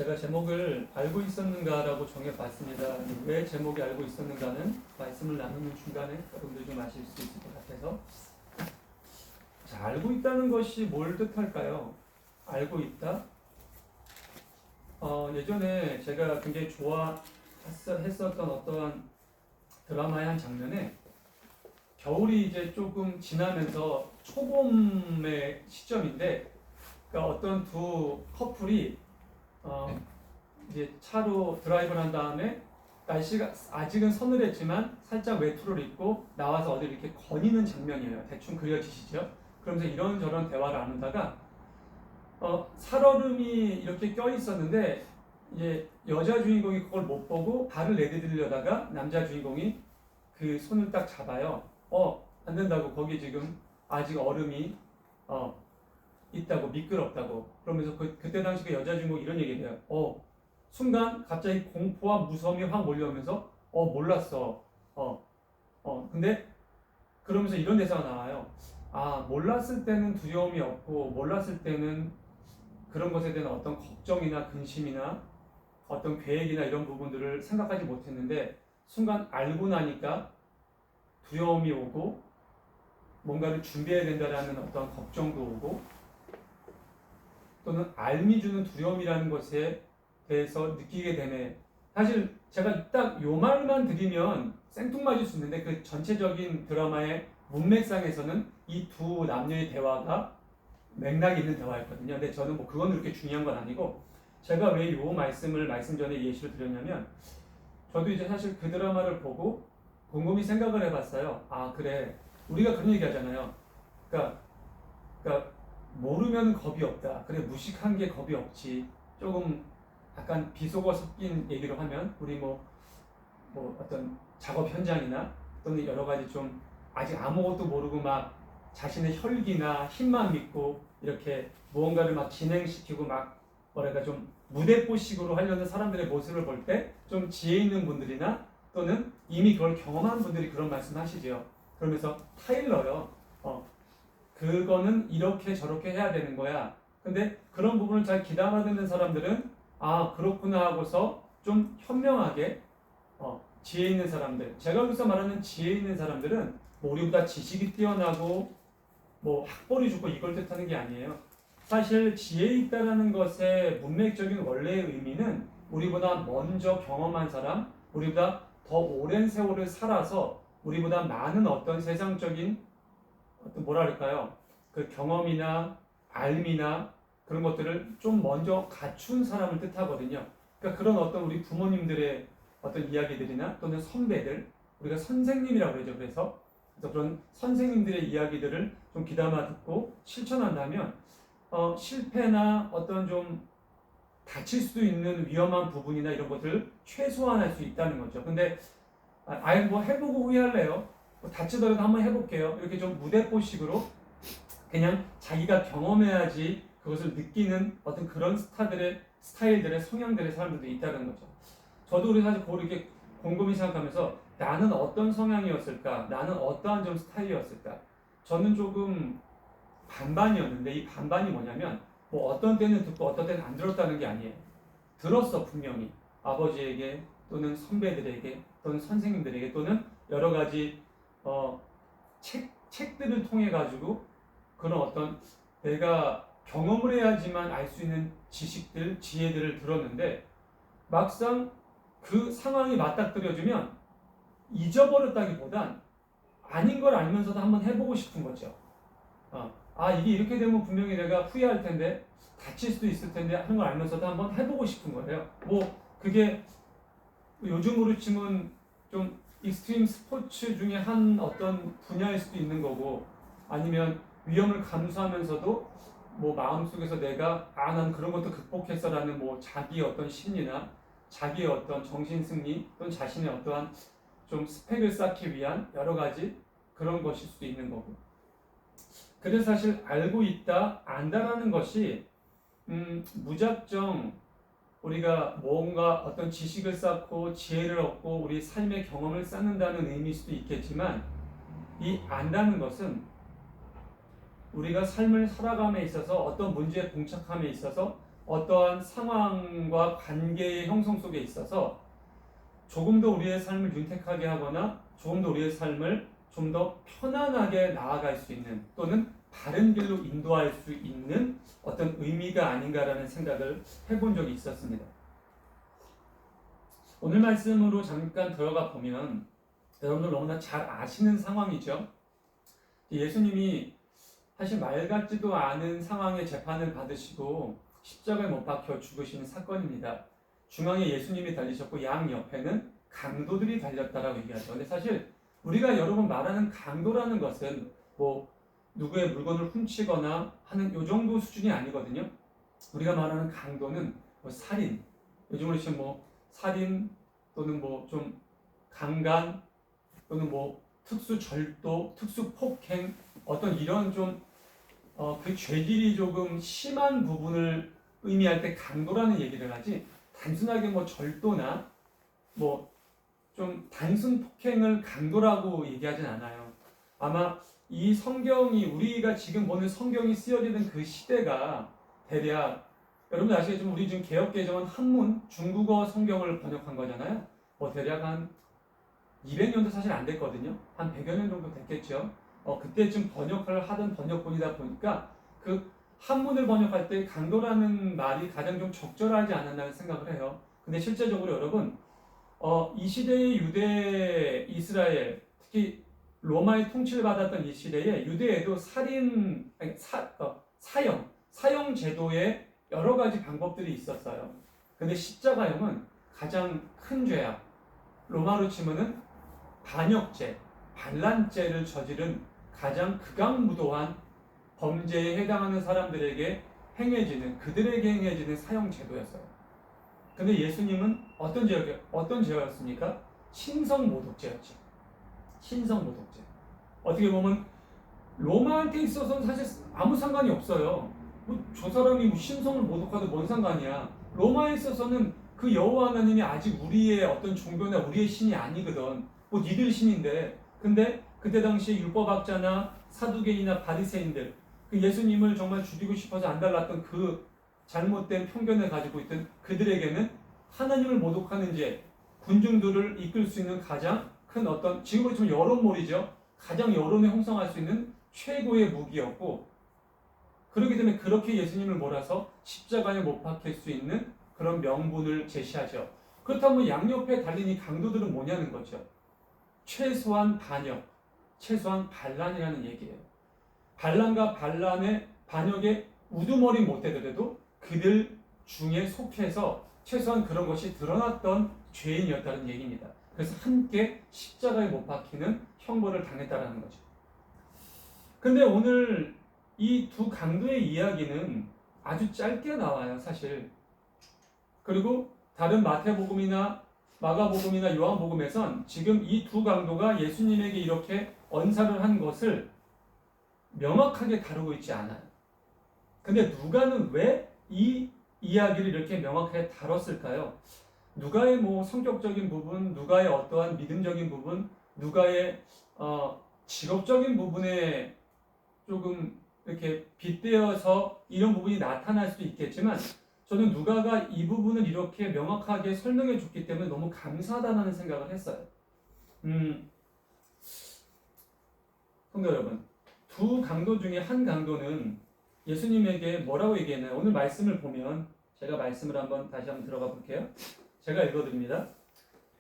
제가 제목을 알고 있었는가라고 정해봤습니다. 왜 제목이 알고 있었는가는 말씀을 나누는 중간에 여러분들 좀 아실 수 있을 것 같아서. 자, 알고 있다는 것이 뭘 뜻할까요? 알고 있다? 예전에 제가 굉장히 좋아했었던 어떠한 드라마의 한 장면에 겨울이 이제 조금 지나면서 초봄의 시점인데, 그러니까 어떤 두 커플이 이제 차로 드라이브를 한 다음에 날씨가 아직은 서늘했지만 살짝 외투를 입고 나와서 어디 이렇게 거니는 장면이에요. 대충 그려지시죠? 그러면서 이런저런 대화를 나누다가 살얼음이 이렇게 껴 있었는데 이제 여자 주인공이 그걸 못 보고 발을 내디디려다가 남자 주인공이 그 손을 딱 잡아요. 안 된다고. 거기 지금 아직 얼음이 있다고, 미끄럽다고. 그러면서 그때 당시 그 여자 주인공이 이런 얘기를 해요. 순간 갑자기 공포와 무서움이 확 몰려오면서 몰랐어. 근데 그러면서 이런 대사가 나와요. 몰랐을 때는 두려움이 없고, 몰랐을 때는 그런 것에 대한 어떤 걱정이나 근심이나 어떤 계획이나 이런 부분들을 생각하지 못했는데, 순간 알고 나니까 두려움이 오고 뭔가를 준비해야 된다라는 어떤 걱정도 오고, 또는 알미 주는 두려움이라는 것에 대해서 느끼게 되네. 사실 제가 딱 요 말만 드리면 생뚱맞을 수 있는데, 그 전체적인 드라마의 문맥상에서는 이 두 남녀의 대화가 맥락이 있는 대화였거든요. 근데 저는 뭐 그건 그렇게 중요한 건 아니고, 제가 왜 요 말씀을 말씀 전에 예시를 드렸냐면, 저도 이제 사실 그 드라마를 보고 곰곰이 생각을 해봤어요. 그래, 우리가 그런 얘기 하잖아요. 그러니까 모르면 겁이 없다. 그래, 무식한 게 겁이 없지. 조금 약간 비속어 섞인 얘기로 하면, 우리 뭐 어떤 작업 현장이나 또는 여러 가지 좀 아직 아무것도 모르고 막 자신의 혈기나 힘만 믿고 이렇게 무언가를 막 진행시키고 막 뭐랄까 좀 무대뽀식으로 하려는 사람들의 모습을 볼 때 좀 지혜 있는 분들이나 또는 이미 그걸 경험한 분들이 그런 말씀 하시죠. 그러면서 타일러요. 그거는 이렇게 저렇게 해야 되는 거야. 근데 그런 부분을 잘 귀담아 듣는 사람들은 그렇구나 하고서 좀 현명하게 지혜 있는 사람들, 제가 여기서 말하는 지혜 있는 사람들은 뭐 우리보다 지식이 뛰어나고 뭐 학벌이 좋고 이걸 뜻하는 게 아니에요. 사실 지혜 있다라는 것의 문맥적인 원래의 의미는 우리보다 먼저 경험한 사람, 우리보다 더 오랜 세월을 살아서 우리보다 많은 어떤 세상적인 어떤 뭐랄까요, 그 경험이나 알미나 그런 것들을 좀 먼저 갖춘 사람을 뜻하거든요. 그러니까 그런 어떤 우리 부모님들의 어떤 이야기들이나 또는 선배들, 우리가 선생님이라고 그러죠. 그래서 그런 선생님들의 이야기들을 좀 귀담아 듣고 실천한다면 실패나 어떤 좀 다칠 수도 있는 위험한 부분이나 이런 것들을 최소화할 수 있다는 거죠. 근데 뭐 해보고 후회할래요? 뭐 다치더라도 한번 해볼게요. 이렇게 좀 무대뽀식으로 그냥 자기가 경험해야지 그것을 느끼는 어떤 그런 스타일들의 성향들의 사람들도 있다는 거죠. 저도 우리 사실 그걸 이렇게 곰곰이 생각하면서 나는 어떤 성향이었을까? 나는 어떠한 좀 스타일이었을까? 저는 조금 반반이었는데, 이 반반이 뭐냐면 뭐 어떤 때는 듣고 어떤 때는 안 들었다는 게 아니에요. 들었어, 분명히. 아버지에게 또는 선배들에게 또는 선생님들에게 또는 여러 가지 책들을 통해 가지고 그런 어떤 내가 경험을 해야지만 알 수 있는 지식들, 지혜들을 들었는데, 막상 그 상황이 맞닥뜨려주면 잊어버렸다기보단 아닌 걸 알면서도 한번 해보고 싶은 거죠. 이게 이렇게 되면 분명히 내가 후회할 텐데, 다칠 수도 있을 텐데 하는 걸 알면서도 한번 해보고 싶은 거예요. 뭐 그게 요즘으로 치면 좀 익스트림 스포츠 중에 한 어떤 분야일 수도 있는 거고, 아니면 위험을 감수하면서도 뭐 마음속에서 내가 난 그런 것도 극복했어라는 뭐 자기의 어떤 심리나 자기의 어떤 정신 승리 또는 자신의 어떠한 좀 스펙을 쌓기 위한 여러 가지 그런 것일 수도 있는 거고. 그래서 사실 알고 있다, 안다라는 것이 무작정 우리가 뭔가 어떤 지식을 쌓고 지혜를 얻고 우리 삶의 경험을 쌓는다는 의미일 수도 있겠지만, 이 안다는 것은 우리가 삶을 살아감에 있어서 어떤 문제에 봉착함에 있어서 어떠한 상황과 관계의 형성 속에 있어서 조금 더 우리의 삶을 윤택하게 하거나 조금 더 우리의 삶을 좀 더 편안하게 나아갈 수 있는 또는 바른 길로 인도할 수 있는 어떤 의미가 아닌가라는 생각을 해본 적이 있었습니다. 오늘 말씀으로 잠깐 들어가 보면 여러분들 너무나 잘 아시는 상황이죠. 예수님이 사실 말 같지도 않은 상황의 재판을 받으시고 십자가에 못 박혀 죽으시는 사건입니다. 중앙에 예수님이 달리셨고 양 옆에는 강도들이 달렸다라고 얘기하죠. 근데 사실 우리가 여러 번 말하는 강도라는 것은 뭐 누구의 물건을 훔치거나 하는 요 정도 수준이 아니거든요. 우리가 말하는 강도는 뭐 살인, 요즘으로 치면 뭐 살인 또는 뭐 좀 강간 또는 뭐 특수 절도, 특수 폭행 어떤 이런 좀 그 죄질이 조금 심한 부분을 의미할 때 강도라는 얘기를 하지 단순하게 뭐 절도나 뭐 좀 단순 폭행을 강도라고 얘기하진 않아요. 아마 이 성경이 우리가 지금 보는 성경이 쓰여지는 그 시대가 대략 여러분 아시겠지만 우리 지금 개역개정은 한문 중국어 성경을 번역한 거잖아요. 뭐 대략 한 200년도 사실 안 됐거든요. 한 100여 년 정도 됐겠죠. 그때쯤 번역을 하던 번역본이다 보니까 그 한문을 번역할 때 강도라는 말이 가장 좀 적절하지 않았나 생각을 해요. 근데 실제적으로 여러분 이 시대의 유대 이스라엘 특히 로마의 통치를 받았던 이 시대에 유대에도 살인 아니, 사형 제도의 여러 가지 방법들이 있었어요. 근데 십자가형은 가장 큰 죄악 로마로 치면은 반역죄, 반란죄를 저지른 가장 극악무도한 범죄에 해당하는 사람들에게 행해지는 그들에게 행해지는 사형 제도였어요. 근데 예수님은 어떤 죄였습니까? 신성모독죄였죠. 신성모독죄. 어떻게 보면 로마한테 있어서는 사실 아무 상관이 없어요. 뭐 저 사람이 뭐 신성을 모독하도 뭔 상관이야. 로마에 있어서는 그 여호와 하나님이 아직 우리의 어떤 종교나 우리의 신이 아니거든. 뭐 니들 신인데. 근데 그때 당시에 율법학자나 사두개인이나 바리새인들 그 예수님을 정말 죽이고 싶어서 안달났던 그 잘못된 편견을 가지고 있던 그들에게는 하나님을 모독하는 죄, 군중들을 이끌 수 있는 가장 큰 어떤 지금으로 치면 여론몰이죠. 가장 여론에 형성할 수 있는 최고의 무기였고 그렇기 때문에 그렇게 예수님을 몰아서 십자가에 못 박힐 수 있는 그런 명분을 제시하죠. 그렇다면 양옆에 달린 이 강도들은 뭐냐는 거죠. 최소한 반역, 최소한 반란이라는 얘기예요. 반란과 반역에 우두머리 못 되더라도 그들 중에 속해서 최소한 그런 것이 드러났던 죄인이었다는 얘기입니다. 그래서 함께 십자가에 못 박히는 형벌을 당했다는 거죠. 근데 오늘 이 두 강도의 이야기는 아주 짧게 나와요, 사실. 그리고 다른 마태복음이나 마가복음이나 요한복음에선 지금 이 두 강도가 예수님에게 이렇게 언사를 한 것을 명확하게 다루고 있지 않아요. 근데 누가는 왜 이 이야기를 이렇게 명확하게 다뤘을까요? 누가의 뭐 성격적인 부분, 누가의 어떠한 믿음적인 부분, 누가의 직업적인 부분에 조금 이렇게 빗대어서 이런 부분이 나타날 수도 있겠지만 저는 누가가 이 부분을 이렇게 명확하게 설명해 줬기 때문에 너무 감사하다는 생각을 했어요. 성도 여러분, 두 강도 중에 한 강도는 예수님에게 뭐라고 얘기했나요? 오늘 말씀을 보면 제가 말씀을 다시 한번 들어가 볼게요. 제가 읽어드립니다.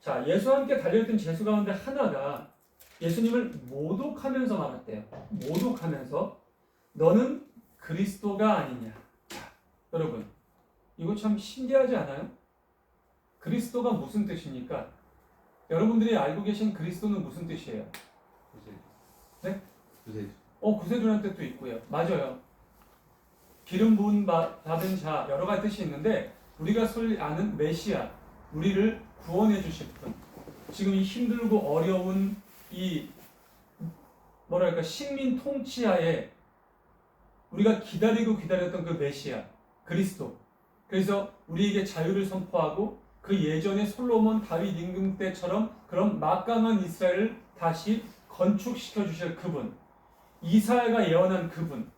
자, 예수와 함께 달려있던 제수 가운데 하나가 예수님을 모독하면서 말했대요. 모독하면서 너는 그리스도가 아니냐. 자, 여러분 이거 참 신기하지 않아요? 그리스도가 무슨 뜻입니까? 여러분들이 알고 계신 그리스도는 무슨 뜻이에요? 구세주. 네? 구세주. 구세주라는 뜻도 있고요. 맞아요. 기름 부은 받은 자 여러 가지 뜻이 있는데 우리가 아는 메시아, 우리를 구원해 주실 분. 지금 이 힘들고 어려운 이 식민 통치하에 우리가 기다렸던 그 메시아, 그리스도. 그래서 우리에게 자유를 선포하고 그 예전에 솔로몬 다윗 임금 때처럼 그런 막강한 이스라엘을 다시 건축시켜 주실 그분. 이사야가 예언한 그분.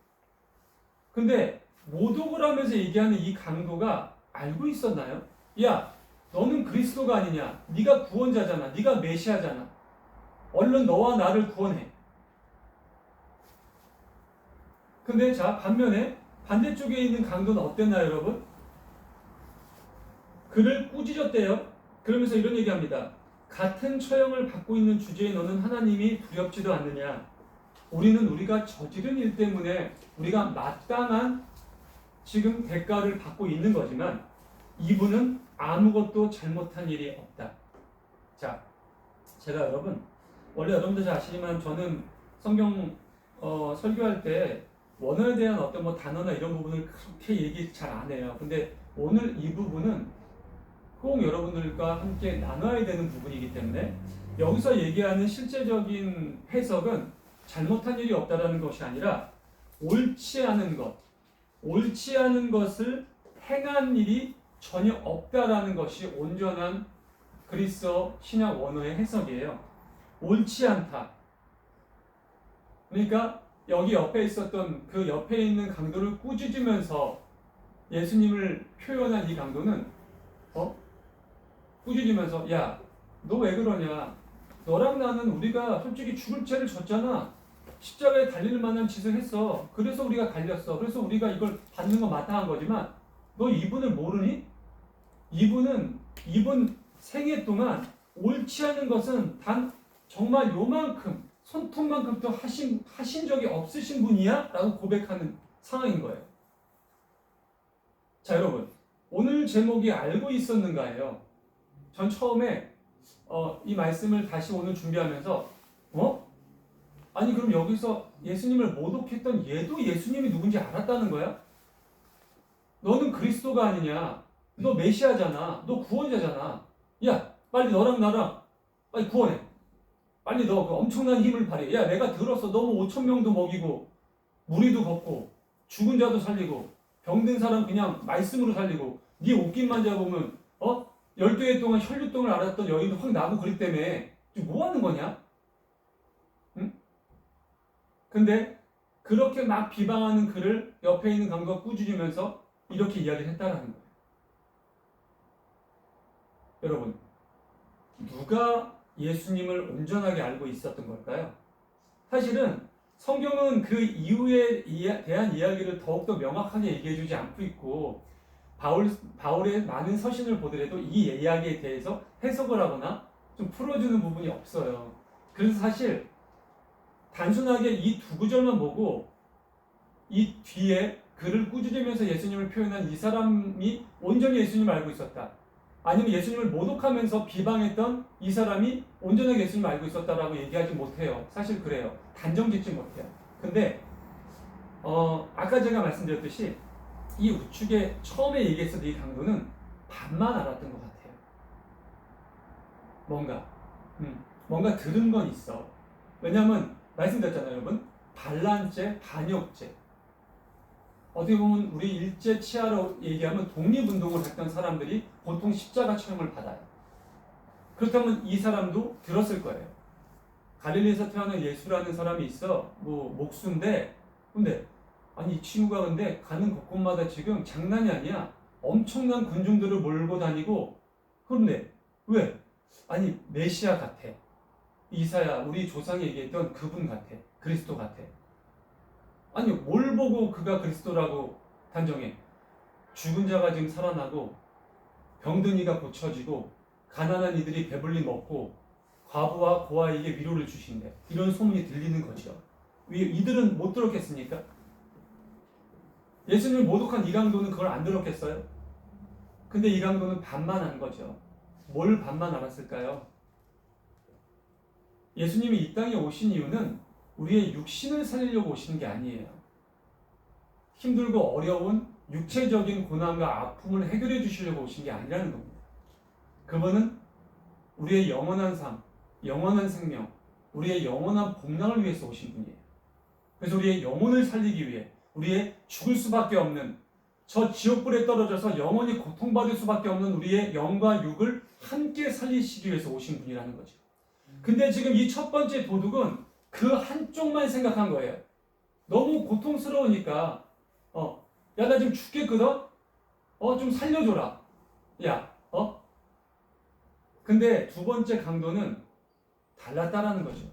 근데 모독을 하면서 얘기하는 이 강도가 알고 있었나요? 야, 너는 그리스도가 아니냐? 네가 구원자잖아. 네가 메시아잖아. 얼른 너와 나를 구원해. 근데 자, 반면에 반대쪽에 있는 강도는 어땠나요, 여러분? 그를 꾸짖었대요. 그러면서 이런 얘기합니다. 같은 처형을 받고 있는 주제에 너는 하나님이 두렵지도 않느냐? 우리는 우리가 저지른 일 때문에 우리가 마땅한 지금 대가를 받고 있는 거지만 이분은 아무것도 잘못한 일이 없다. 자, 제가 여러분 원래 여러분들 잘 아시지만 저는 성경 설교할 때 원어에 대한 어떤 뭐 단어나 이런 부분을 그렇게 얘기 잘 안 해요. 근데 오늘 이 부분은 꼭 여러분들과 함께 나눠야 되는 부분이기 때문에 여기서 얘기하는 실제적인 해석은 잘못한 일이 없다라는 것이 아니라 옳지 않은 것, 옳지 않은 것을 행한 일이 전혀 없다라는 것이 온전한 그리스어 신약 원어의 해석이에요. 옳지 않다. 그러니까 여기 옆에 있었던 그 옆에 있는 강도를 꾸짖으면서 예수님을 표현한 이 강도는 꾸짖으면서 야, 너 왜 그러냐? 너랑 나는 우리가 솔직히 죽을 죄를 졌잖아. 십자가에 달릴 만한 짓을 했어. 그래서 우리가 갈렸어. 그래서 우리가 이걸 받는 건 마땅한 거지만 너 이분을 모르니? 이분 생애 동안 옳지 않은 것은 단 정말 요만큼 손톱만큼도 하신 적이 없으신 분이야? 라고 고백하는 상황인 거예요. 자, 여러분, 오늘 제목이 알고 있었는가예요. 전 처음에 이 말씀을 다시 오늘 준비하면서 아니 그럼 여기서 예수님을 모독했던 얘도 예수님이 누군지 알았다는 거야? 너는 그리스도가 아니냐? 너 메시아잖아. 너 구원자잖아. 야, 빨리 너랑 나랑 빨리 구원해. 빨리 너 그 엄청난 힘을 발휘해. 야, 내가 들었어. 너무 5천 명도 먹이고 무리도 걷고 죽은 자도 살리고 병든 사람 그냥 말씀으로 살리고 네 옷깃만 잡으면 12해 동안 혈류병을 앓았던 여인도 확 나고 그랬 때문에 지금 뭐 하는 거냐? 응? 근데 그렇게 막 비방하는 그를 옆에 있는 강도가 꾸짖으면서 이렇게 이야기를 했다라는 거예요. 여러분, 누가 예수님을 온전하게 알고 있었던 걸까요? 사실은 성경은 그 이후에 대한 이야기를 더욱더 명확하게 얘기해주지 않고 있고 바울의 많은 서신을 보더라도 이 이야기에 대해서 해석을 하거나 좀 풀어주는 부분이 없어요. 그래서 사실 단순하게 이 두 구절만 보고 이 뒤에 그를 꾸짖으면서 예수님을 표현한 이 사람이 온전히 예수님을 알고 있었다. 아니면 예수님을 모독하면서 비방했던 이 사람이 온전하게 예수님을 알고 있었다라고 얘기하지 못해요. 사실 그래요. 단정 짓지 못해요. 근데 아까 제가 말씀드렸듯이 이 우측에 처음에 얘기했었던 이 강도는 반만 알았던 것 같아요. 뭔가 들은 건 있어. 왜냐하면 말씀드렸잖아요, 여러분. 반란죄, 반역죄. 어떻게 보면 우리 일제 치하로 얘기하면 독립운동을 했던 사람들이 보통 십자가 처형을 받아요. 그렇다면 이 사람도 들었을 거예요. 갈릴리에서 태어난 예수라는 사람이 있어. 뭐 목수인데 근데 아니 이 친구가 근데 가는 곳곳마다 지금 장난이 아니야. 엄청난 군중들을 몰고 다니고 그런데 왜? 아니 메시아 같아. 이사야 우리 조상이 얘기했던 그분 같아. 그리스도 같아. 아니 뭘 보고 그가 그리스도라고 단정해? 죽은 자가 지금 살아나고 병든 이가 고쳐지고 가난한 이들이 배불리 먹고 과부와 고아에게 위로를 주신대. 이런 소문이 들리는 거죠. 이들은 못 들었겠습니까? 예수님을 모독한 이 강도는 그걸 안 들었겠어요? 근데 이 강도는 반만 안 거죠. 뭘 반만 알았을까요? 예수님이 이 땅에 오신 이유는 우리의 육신을 살리려고 오시는 게 아니에요. 힘들고 어려운 육체적인 고난과 아픔을 해결해 주시려고 오신 게 아니라는 겁니다. 그분은 우리의 영원한 삶, 영원한 생명, 우리의 영원한 복락을 위해서 오신 분이에요. 그래서 우리의 영혼을 살리기 위해 우리의 죽을 수밖에 없는 저 지옥불에 떨어져서 영원히 고통받을 수밖에 없는 우리의 영과 육을 함께 살리시기 위해서 오신 분이라는 거죠. 근데 지금 이 첫 번째 도둑은 그 한쪽만 생각한 거예요. 너무 고통스러우니까 야, 나 지금 죽겠거든? 좀 살려줘라. 야, 근데 두 번째 강도는 달랐다라는 거죠.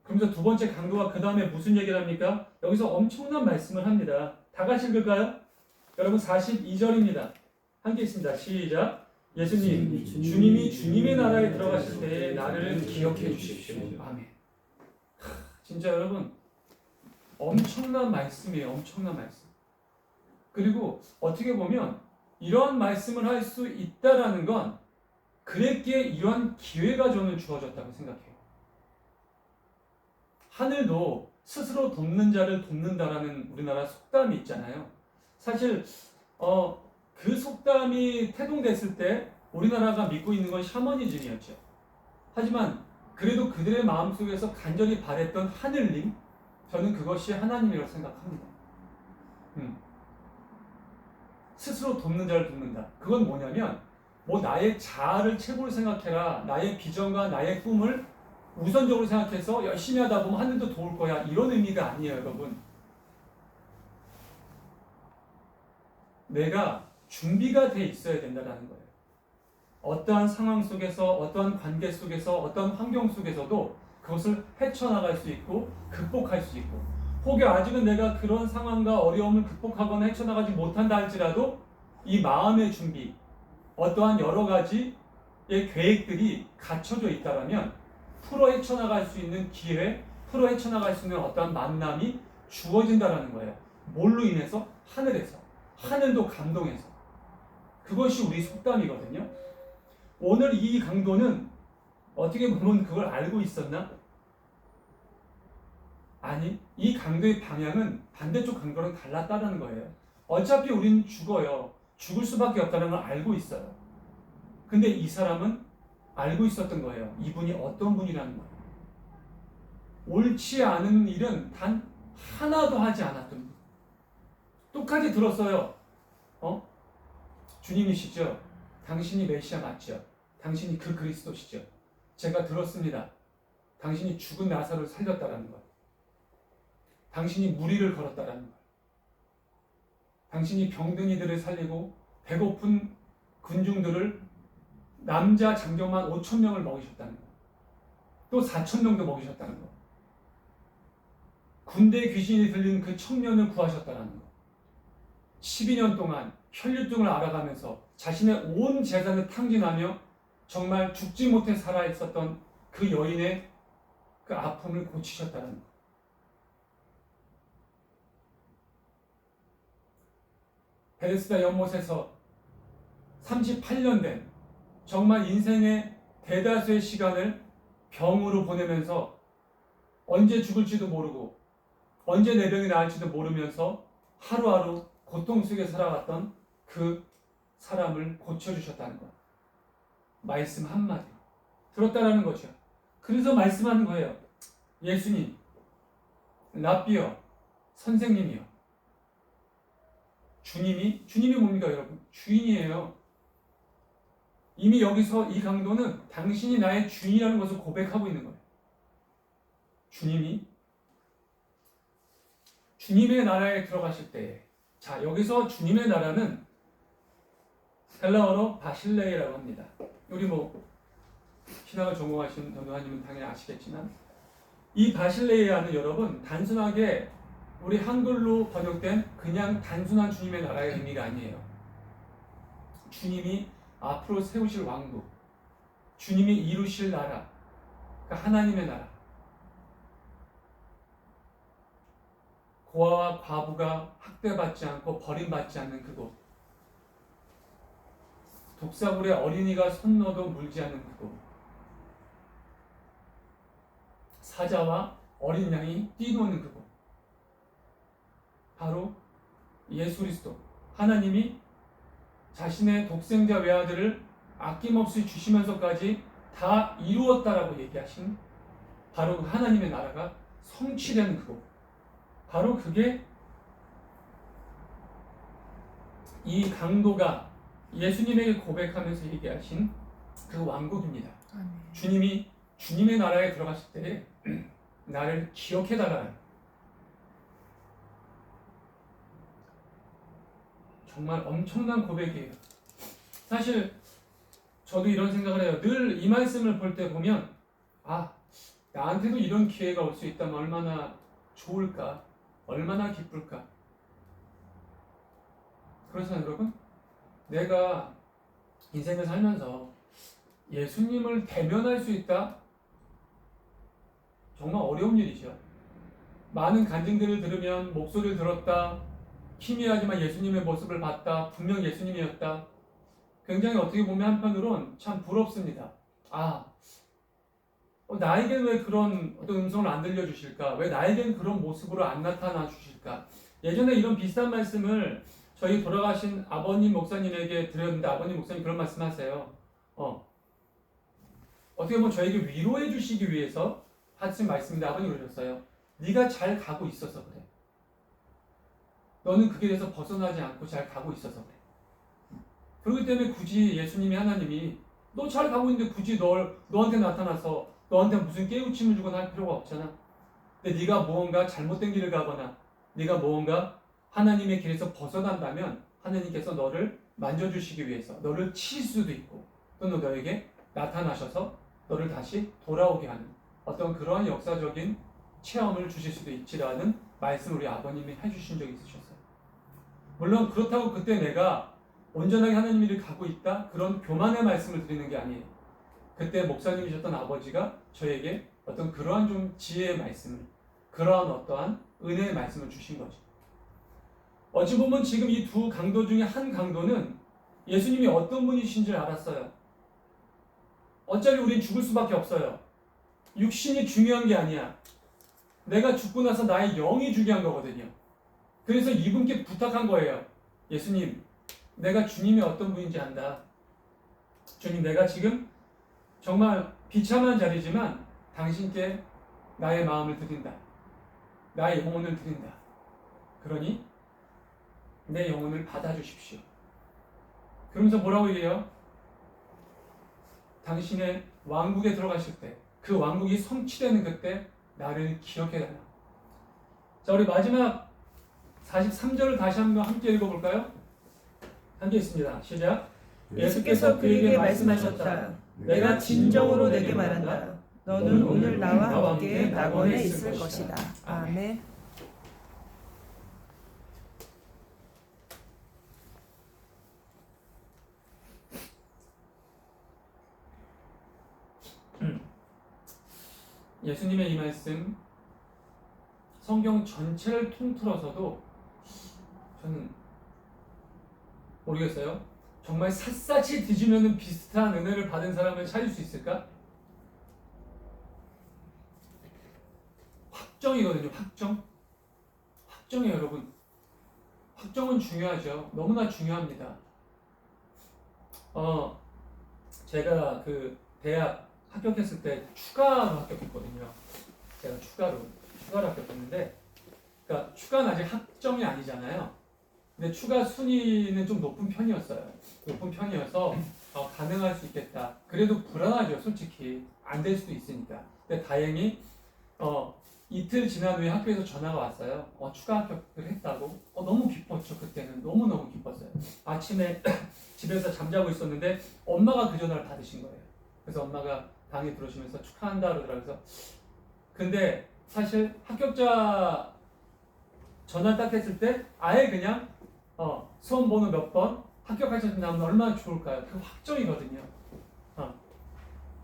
그러면서 두 번째 강도가 그 다음에 무슨 얘기를 합니까? 여기서 엄청난 말씀을 합니다. 다 같이 읽을까요? 여러분 42절입니다. 함께 있습니다. 시작. 예수님, 주님이 주님의 나라에 들어가실 때 나를 기억해 주십시오. 아멘. 진짜 여러분 엄청난 말씀이에요. 엄청난 말씀. 그리고 어떻게 보면 이러한 말씀을 할 수 있다라는 건 그랬기에 이러한 기회가 저는 주어졌다고 생각해요. 하늘도 스스로 돕는 자를 돕는다라는 우리나라 속담이 있잖아요. 사실 그 속담이 태동됐을 때 우리나라가 믿고 있는 건 샤머니즘이었죠. 하지만 그래도 그들의 마음속에서 간절히 바랬던 하늘님, 저는 그것이 하나님이라고 생각합니다. 스스로 돕는 자를 돕는다. 그건 뭐냐면 나의 자아를 최고로 생각해라. 나의 비전과 나의 꿈을 우선적으로 생각해서 열심히 하다 보면 하늘도 도울 거야. 이런 의미가 아니에요, 여러분. 내가 준비가 돼 있어야 된다는 거예요. 어떠한 상황 속에서, 어떠한 관계 속에서, 어떠한 환경 속에서도 그것을 헤쳐나갈 수 있고 극복할 수 있고, 혹여 아직은 내가 그런 상황과 어려움을 극복하거나 헤쳐나가지 못한다 할지라도 이 마음의 준비, 어떠한 여러 가지의 계획들이 갖춰져 있다면 풀어 헤쳐나갈 수 있는 기회, 풀어 헤쳐나갈 수 있는 어떠한 만남이 주어진다는 거예요. 뭘로 인해서? 하늘에서. 하늘도 감동해서. 그것이 우리 속담이거든요. 오늘 이 강도는 어떻게 보면 그걸 알고 있었나? 아니, 이 강도의 방향은 반대쪽 강도랑 달랐다는 거예요. 어차피 우리는 죽어요. 죽을 수밖에 없다는 걸 알고 있어요. 근데 이 사람은 알고 있었던 거예요. 이분이 어떤 분이라는 거예요. 옳지 않은 일은 단 하나도 하지 않았던 분. 똑같이 들었어요. 주님이시죠? 당신이 메시아 맞죠? 당신이 그 그리스도시죠? 제가 들었습니다. 당신이 죽은 나사로를 살렸다라는 것. 당신이 무리를 걸었다라는 것. 당신이 병든이들을 살리고 배고픈 군중들을 남자 장정만 5,000명을 먹이셨다는 것. 또 4,000명도 먹이셨다는 것. 군대 귀신이 들린 그 청년을 구하셨다는 것. 12년 동안 혈류증을 알아가면서 자신의 온 재산을 탕진하며 정말 죽지 못해 살아 있었던 그 여인의 그 아픔을 고치셨다는 것. 베데스다 연못에서 38년 된 정말 인생의 대다수의 시간을 병으로 보내면서 언제 죽을지도 모르고 언제 내 병이 나을지도 모르면서 하루하루 고통 속에 살아갔던 그 사람을 고쳐주셨다는 것. 말씀 한마디 들었다라는 거죠. 그래서 말씀하는 거예요. 예수님, 랍비여, 선생님이요. 주님이 뭡니까 여러분? 주인이에요. 이미 여기서 이 강도는 당신이 나의 주인이라는 것을 고백하고 있는 거예요. 주님의 나라에 들어가실 때, 자, 여기서 주님의 나라는 헬라어로 바실레이라고 합니다. 우리 신학을 전공하신 전도사님은 당연히 아시겠지만 이 바실레이아는 여러분 단순하게 우리 한글로 번역된 그냥 단순한 주님의 나라의 의미가 아니에요. 주님이 앞으로 세우실 왕국, 주님이 이루실 나라, 그러니까 하나님의 나라. 고아와 과부가 학대받지 않고 버림받지 않는 그곳, 독사굴에 어린이가 손 넣어도 물지 않는 그곳, 사자와 어린 양이 뛰노는 그곳, 바로 예수 그리스도 하나님이 자신의 독생자 외아들을 아낌없이 주시면서까지 다 이루었다라고 얘기하신 바로 그 하나님의 나라가 성취되는 그곳, 바로 그게 이 강도가 예수님에게 고백하면서 얘기하신 그 왕국입니다. 주님이 주님의 나라에 들어갔을 때 나를 기억해달라는, 정말 엄청난 고백이에요. 사실 저도 이런 생각을 해요. 늘 이 말씀을 볼 때 보면 나한테도 이런 기회가 올 수 있다면 얼마나 좋을까, 얼마나 기쁠까. 그렇잖아요, 여러분. 내가 인생을 살면서 예수님을 대면할 수 있다? 정말 어려운 일이죠. 많은 간증들을 들으면 목소리를 들었다, 희미하지만 예수님의 모습을 봤다, 분명 예수님이었다. 굉장히 어떻게 보면 한편으론 참 부럽습니다. 나에겐 왜 그런 어떤 음성을 안 들려주실까? 왜 나에겐 그런 모습으로 안 나타나 주실까? 예전에 이런 비슷한 말씀을 저희 돌아가신 아버님 목사님에게 드렸는데 아버님 목사님 그런 말씀 하세요. 어떻게 보면 저에게 위로해 주시기 위해서 하신 말씀인데 아버님 그러셨어요. 네가 잘 가고 있어서 그래. 너는 그 길에서 벗어나지 않고 잘 가고 있어서 그래. 그렇기 때문에 굳이 예수님이 하나님이 너 잘 가고 있는데 굳이 너한테 나타나서 너한테 무슨 깨우침을 주거나 할 필요가 없잖아. 근데 네가 무언가 잘못된 길을 가거나 네가 무언가 하나님의 길에서 벗어난다면 하나님께서 너를 만져주시기 위해서 너를 칠 수도 있고 또는 너에게 나타나셔서 너를 다시 돌아오게 하는 어떤 그러한 역사적인 체험을 주실 수도 있지라는 말씀을 우리 아버님이 해주신 적이 있으셨어요. 물론 그렇다고 그때 내가 온전하게 하나님 일을 가고 있다? 그런 교만의 말씀을 드리는 게 아니에요. 그때 목사님이셨던 아버지가 저에게 어떤 그러한 좀 지혜의 말씀을, 그러한 어떠한 은혜의 말씀을 주신 거죠. 어찌 보면 지금 이 두 강도 중에 한 강도는 예수님이 어떤 분이신 줄 알았어요. 어차피 우린 죽을 수밖에 없어요. 육신이 중요한 게 아니야. 내가 죽고 나서 나의 영이 중요한 거거든요. 그래서 이분께 부탁한 거예요. 예수님, 내가 주님이 어떤 분인지 안다. 주님, 내가 지금 정말 비참한 자리지만 당신께 나의 마음을 드린다. 나의 영혼을 드린다. 그러니 내 영혼을 받아주십시오. 그러면서 뭐라고 얘기해요? 당신의 왕국에 들어가실 때, 그 왕국이 성취되는 그때 나를 기억해달라. 자, 우리 마지막 43절을 다시 한번 함께 읽어볼까요? 함께 있습니다. 시작. 예수께서 그에게 말씀하셨다. 내가 진정으로 내게 말한다. 너는 오늘 나와 함께 낙원에 있을 것이다. 아멘. 예수님의 이 말씀 성경 전체를 통틀어서도 저는 모르겠어요. 정말 샅샅이 뒤지면 비슷한 은혜를 받은 사람을 찾을 수 있을까? 확정이거든요. 확정이에요, 여러분. 확정은 중요하죠. 너무나 중요합니다. 제가 그 대학 합격했을 때 추가로 합격했거든요. 제가 추가로 합격했는데, 그러니까 추가는 아직 학점이 아니잖아요. 근데 추가 순위는 좀 높은 편이었어요. 높은 편이어서 가능할 수 있겠다. 그래도 불안하죠, 솔직히. 안 될 수도 있으니까. 근데 다행히 이틀 지난 후에 학교에서 전화가 왔어요. 추가 합격을 했다고. 너무 기뻤죠. 그때는 너무너무 기뻤어요. 아침에 집에서 잠자고 있었는데 엄마가 그 전화를 받으신 거예요. 그래서 엄마가 방에 들어오시면서 축하한다 그러더라고요. 근데 사실 합격자 전화 딱 했을 때 아예 그냥 수험 번호 몇 번 합격하셨다 나오면 얼마나 좋을까요? 그 확정이거든요.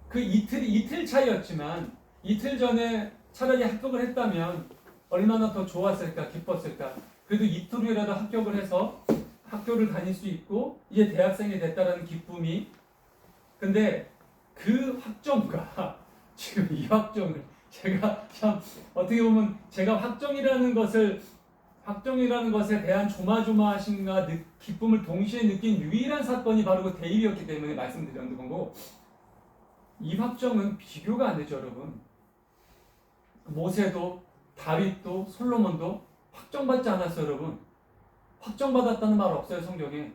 그 이틀 차이였지만 이틀 전에 차라리 합격을 했다면 얼마나 더 좋았을까, 기뻤을까. 그래도 이틀 후에라도 합격을 해서 학교를 다닐 수 있고 이제 대학생이 됐다라는 기쁨이. 근데 그 확정과 지금 이 확정을 제가 참 어떻게 보면 제가 확정이라는 것에 대한 조마조마하심과 기쁨을 동시에 느낀 유일한 사건이 바로 그 대입이었기 때문에 말씀드렸는 거고, 이 확정은 비교가 안 되죠, 여러분. 모세도 다윗도 솔로몬도 확정받지 않았어요, 여러분. 확정받았다는 말 없어요, 성경에.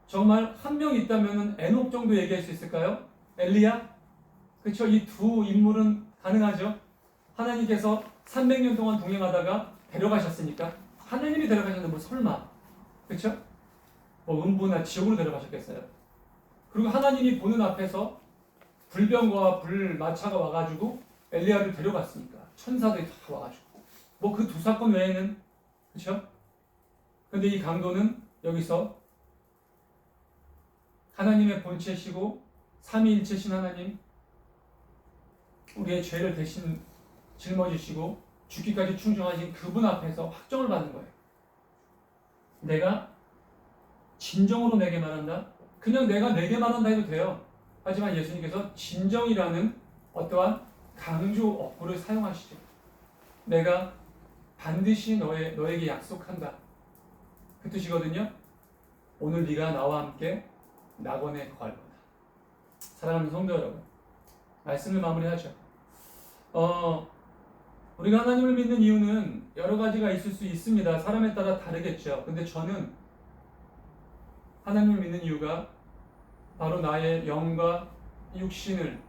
정말 한 명 있다면 에녹 정도 얘기할 수 있을까요? 엘리야? 그렇죠. 이 두 인물은 가능하죠. 하나님께서 300년 동안 동행하다가 데려가셨으니까 하나님이 데려가셨는데 뭐 설마 그렇죠? 뭐 음부나 지옥으로 데려가셨겠어요? 그리고 하나님이 보는 앞에서 불병과 불마차가 와가지고 엘리야를 데려갔으니까 천사들이 다 와가지고 뭐 그 두 사건 외에는 그렇죠? 근데 이 강도는 여기서 하나님의 본체시고 삼위일체신 하나님 우리의 죄를 대신 짊어지시고 죽기까지 충성하신 그분 앞에서 확정을 받는 거예요. 내가 진정으로 내게 말한다. 그냥 내가 내게 말한다 해도 돼요. 하지만 예수님께서 진정이라는 어떠한 강조 어구를 사용하시죠. 내가 반드시 너에게 약속한다. 그 뜻이거든요. 오늘 네가 나와 함께 낙원에 거할 거다. 사랑하는 성도 여러분, 말씀을 마무리하죠. 우리가 하나님을 믿는 이유는 여러 가지가 있을 수 있습니다. 사람에 따라 다르겠죠. 근데 저는 하나님을 믿는 이유가 바로 나의 영과 육신을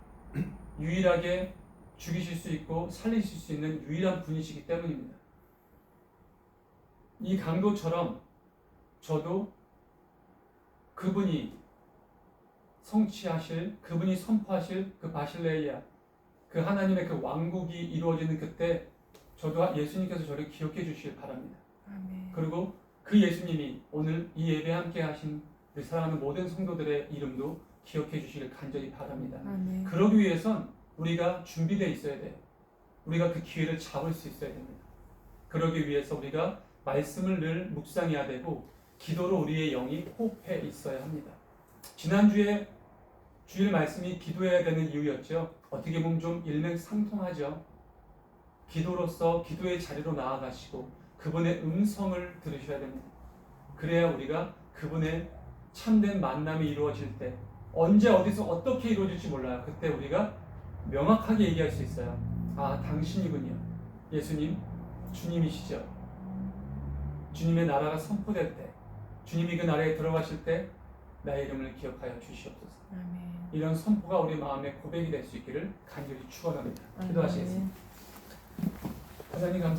유일하게 죽이실 수 있고 살리실 수 있는 유일한 분이시기 때문입니다. 이 강도처럼 저도 그분이 성취하실, 그분이 선포하실 그 바실레이아, 그 하나님의 그 왕국이 이루어지는 그때 저도 예수님께서 저를 기억해 주시길 바랍니다. 아멘. 그리고 그 예수님이 오늘 이 예배에 함께 하신 우리 사랑하는 모든 성도들의 이름도 기억해 주시길 간절히 바랍니다. 아멘. 그러기 위해선 우리가 준비되어 있어야 돼요. 우리가 그 기회를 잡을 수 있어야 됩니다. 그러기 위해서 우리가 말씀을 늘 묵상해야 되고 기도로 우리의 영이 호흡해 있어야 합니다. 지난주에 주일 말씀이 기도해야 되는 이유였죠. 어떻게 보면 좀 일맥상통하죠. 기도로서 기도의 자리로 나아가시고 그분의 음성을 들으셔야 됩니다. 그래야 우리가 그분의 참된 만남이 이루어질 때 언제 어디서 어떻게 이루어질지 몰라요. 그때 우리가 명확하게 얘기할 수 있어요. 아, 당신이군요. 예수님, 주님이시죠. 주님의 나라가 선포될 때, 주님이 그 나라에 들어가실 때 나의 이름을 기억하여 주시옵소서. 아멘. 이런 선포가 우리 마음의 고백이 될 수 있기를 간절히 축원합니다. 기도하시겠습니다. 하나님 감사합니다.